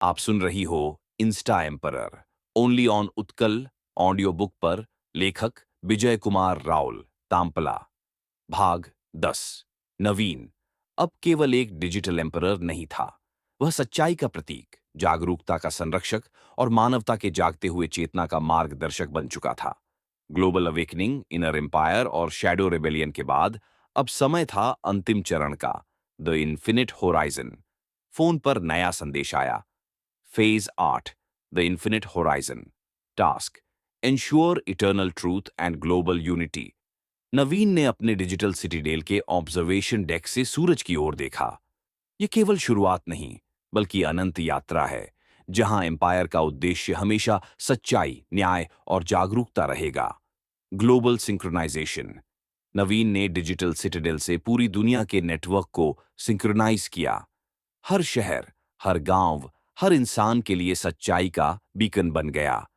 आप सुन रही हो Insta emperor only on Utkal audio book पर। लेखक विजय कुमार राउल, तांपला। भाग 10। नवीन अब केवल एक डिजिटल एम्परर नहीं था। वह सच्चाई का प्रतीक, जागरूकता का संरक्षक और मानवता के जागते हुए चेतना का मार्गदर्शक बन चुका था। ग्लोबल अवेकनिंग, इनर एम्पायर और शैडो रिबेलियन के बाद अब समय था अंतिम चरण का, द इन्फिनिट होराइजन। फोन पर नया संदेश आया। Phase 8, the infinite horizon. Task: ensure eternal truth and global unity. Naveen ने अपने डिजिटल सिटीडेल के ऑब्जर्वेशन डेक से सूरज की ओर देखा। यह केवल शुरुआत नहीं, बल्कि अनंत यात्रा है, जहां एम्पायर का उद्देश्य हमेशा सच्चाई, न्याय और जागरूकता रहेगा। Global synchronisation. नवीन ने डिजिटल सिटाडेल से पूरी दुनिया के नेटवर्क को सिंक्रोनाइज किया। हर शहर, हर गांव, हर इंसान के लिए सच्चाई का बीकन बन गया।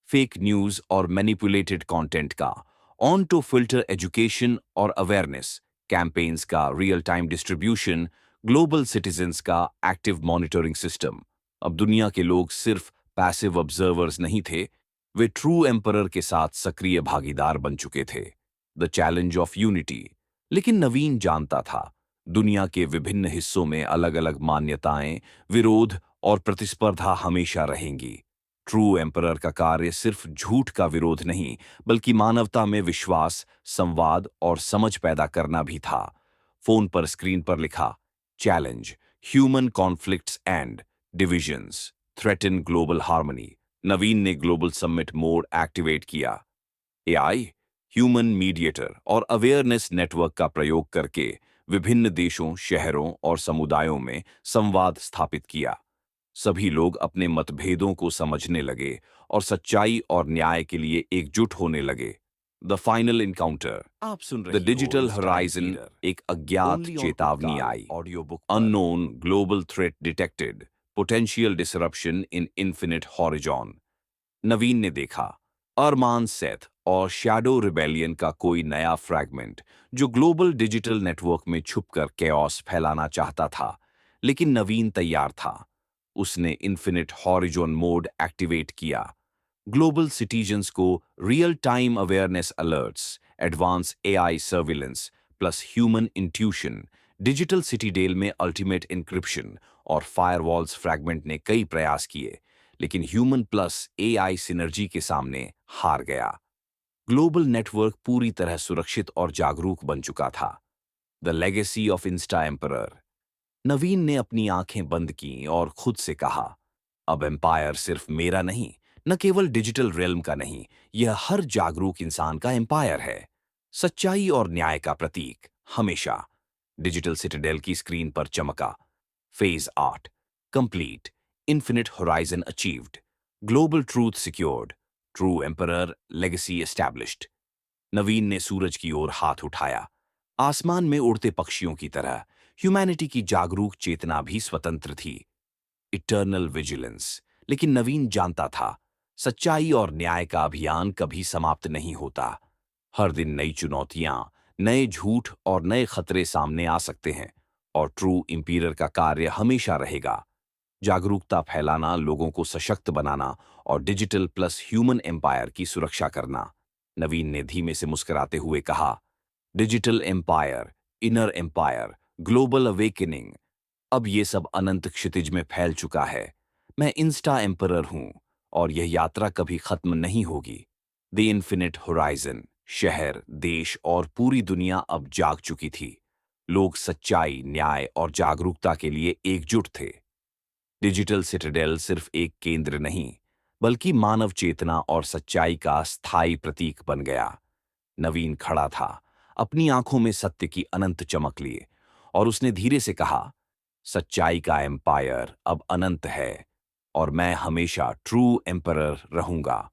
फेक न्यूज और मैनिपुलेटेड कंटेंट का ऑन टू फिल्टर, एजुकेशन और अवेयरनेस कैंपेन्स का real time distribution, global citizens का एक्टिव मॉनिटरिंग सिस्टम। अब दुनिया के लोग सिर्फ पैसिव ऑब्जर्वर्स नहीं थे, वे ट्रू एम्परर के साथ सक्रिय भागीदार बन चुके थे। The challenge of unity. लेकिन नवीन जानता था, दुनिया के विभिन्न हिस्सों में अलग अलग मान्यताएं, विरोध और प्रतिस्पर्धा हमेशा रहेंगी। ट्रू एम्परर का कार्य सिर्फ झूठ का विरोध नहीं, बल्कि मानवता में विश्वास, संवाद और समझ पैदा करना भी था। फोन पर स्क्रीन पर लिखा, challenge: human conflicts and divisions threaten global harmony. Naveen ने ग्लोबल समिट मोड एक्टिवेट किया। एआई, ह्यूमन मीडिएटर और अवेयरनेस नेटवर्क का प्रयोग करके विभिन्न देशों, शहरों और समुदायों में संवाद स्थापित किया। सभी लोग अपने मतभेदों को समझने लगे और सच्चाई और न्याय के लिए एकजुट होने लगे। The final encounter. आप सुन द रही हो डिजिटल इंस्टा हराइजन। एम्पियर एक अज्ञात ओनली ऑन चेतावनी उत्काल आई। ऑडियो बुक पर। Unknown global threat detected, potential disruption in infinite horizon. Naveen ने देखा, अरमान सेथ और शैडो रिबेलियन का कोई नया फ्रैगमेंट, जो ग्लोबल डिजिटल नेटवर्क में छुपकर कैओस फैलाना चाहता था। लेकिन नवीन तैयार था। उसने इन्फिनिट हॉरिजॉन मोड एक्टिवेट किया। ग्लोबल सिटीजन्स को real time awareness alerts, advance AI surveillance plus human intuition. Digital citadel में अल्टीमेट इंक्रिप्शन और फायरवॉल्स फ्रैगमेंट ने कई प्रयास किए, लेकिन ह्यूमन प्लस एआई सिनर्जी के सामने हार गया। ग्लोबल नेटवर्क पूरी तरह सुरक्षित और जागरूक बन चुका था। The legacy of insta emperor. Naveen ने अपनी आंखें बंद की और खुद से कहा, अब एम्पायर सिर्फ मेरा नहीं, न केवल डिजिटल रेल्म का नहीं, यह हर जागरूक इंसान का एम्पायर है। सच्चाई और न्याय का प्रतीक हमेशा। डिजिटल सिटाडेल की स्क्रीन पर चमका। Phase 8 complete, infinite horizon achieved, global truth secured, true emperor legacy established. Naveen ने सूरज की ओर हाथ उठाया। आसमान में उड़ते पक्षियों की तरह ह्यूमैनिटी की जागरूक चेतना भी स्वतंत्र थी। Eternal vigilance. लेकिन नवीन जानता था, सच्चाई और न्याय का अभियान कभी समाप्त नहीं होता। हर दिन नई चुनौतियां, नए झूठ और नए खतरे सामने आ सकते हैं, और ट्रू इंपीरियर का कार्य हमेशा रहेगा। जागरूकता फैलाना, लोगों को सशक्त बनाना और डिजिटल प्लस ह्यूमन एम्पायर की सुरक्षा करना। नवीन ने धीमे से मुस्कुराते हुए कहा, digital empire, inner empire, global awakening. अब ये सब अनंत क्षितिज में फैल चुका है। मैं इंस्टा एम्परर हूं, और यह यात्रा कभी खत्म नहीं होगी। The infinite horizon. शहर, देश और पूरी दुनिया अब जाग चुकी थी। लोग सच्चाई, न्याय और जागरूकता के लिए एकजुट थे। डिजिटल सिटाडेल सिर्फ एक केंद्र नहीं, बल्कि मानव चेतना और सच्चाई का स्थायी प्रतीक बन गया। नवीन खड़ा था, अपनी आंखों में सत्य की अनंत चमक लिए, और उसने धीरे से कहा, सच्चाई का एम्पायर अब अनंत है, और मैं हमेशा ट्रू एम्परर रहूंगा।